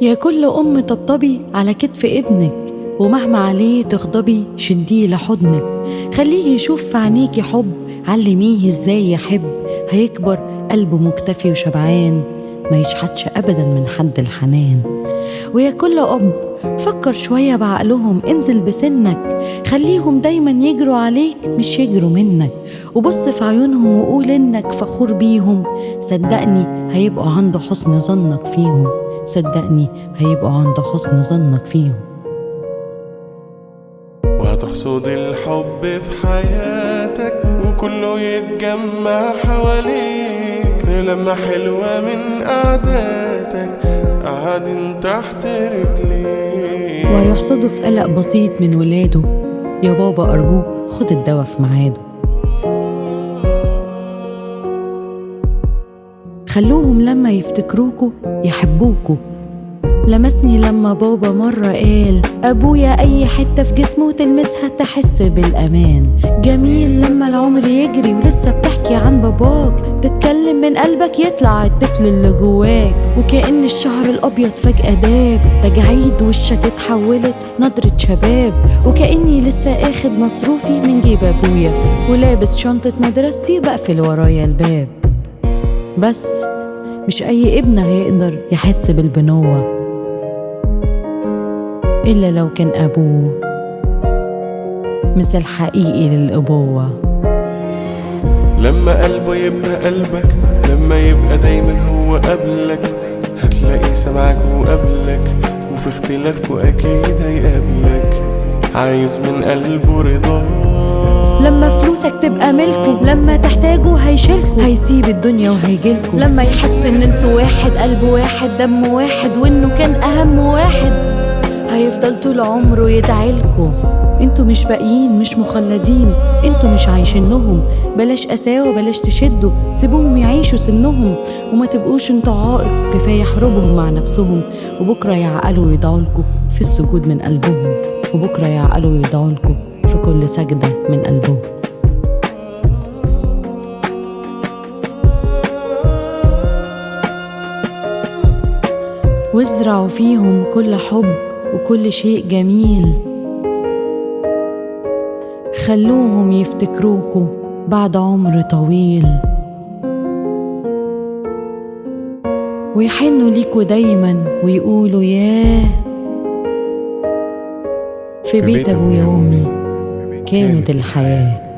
يا كل أم طبطبي على كتف ابنك، ومهما عليه تغضبي شديه لحضنك. خليه يشوف في عينيكي حب، علميه ازاي يحب. هيكبر قلبه مكتفي وشبعان، ما يشحتش أبدا من حد الحنان. ويا كل أب فكر شوية بعقلهم، انزل بسنك. خليهم دايما يجروا عليك مش يجروا منك، وبص في عيونهم وقول انك فخور بيهم. صدقني هيبقوا عند حسن ظنك فيهم، صدقني هيبقوا عند حسن ظنك فيهم. وهتحصد الحب في حياتك وكله يتجمع حواليك. لما حلوة من قعداتك قاعدين تحت رجليك. وهيحصدوا في قلق بسيط من ولاده، يا بابا أرجوك خد الدواء في ميعاده. خلوهم لما يفتكروكوا يحبوكوا. لمسني لما بابا مرة قال أبويا أي حتة في جسمه تلمسها تحس بالأمان. جميل لما العمر يجري ولسه بتحكي عن باباك، تتكلم من قلبك يطلع الطفل اللي جواك. وكأن الشعر الأبيض فجأة داب، تجاعيد وشك اتحولت نضرة شباب. وكأني لسه اخد مصروفي من جيب أبويا، ولابس شنطة مدرستي بقفل ورايا الباب. بس مش أي ابن هيقدر يحس بالبنوة إلا لو كان أبوه مثال حقيقي للأبوة. لما قلبه يبقى قلبك، لما يبقى دايما هو قبلك، هتلاقي سمعك وقبلك، وفي اختلافكوا أكيد هيقابلك. عايز من قلبه رضا. لما فلوسك تبقى ملكه، لما تحتاجه هيشيلكوا، هيسيب الدنيا وهيجيلكوا. لما يحس ان انتوا واحد، قلب واحد، دم واحد، وانه كان اهم واحد، هيفضل طول عمره يدعيلكوا. انتوا مش باقيين، مش مخلدين، انتوا مش عايشينهم. بلاش قساوة، بلاش تشدوا، سيبوهم يعيشوا سنهم. وما تبقوش انتوا عائق، كفاية حروبهم مع نفسهم. وبكرة يعقلوا ويدعولكوا في السجود من قلبهم، وبكرة يعقلوا ويدعولكوا في كل سجدة من قلبهم. وازرعوا فيهم كل حب وكل شيء جميل. خلوهم يفتكروكوا بعد عمر طويل، ويحنوا ليكوا دايما ويقولوا ياه في بيت أبويا وأمي كانت الحياة.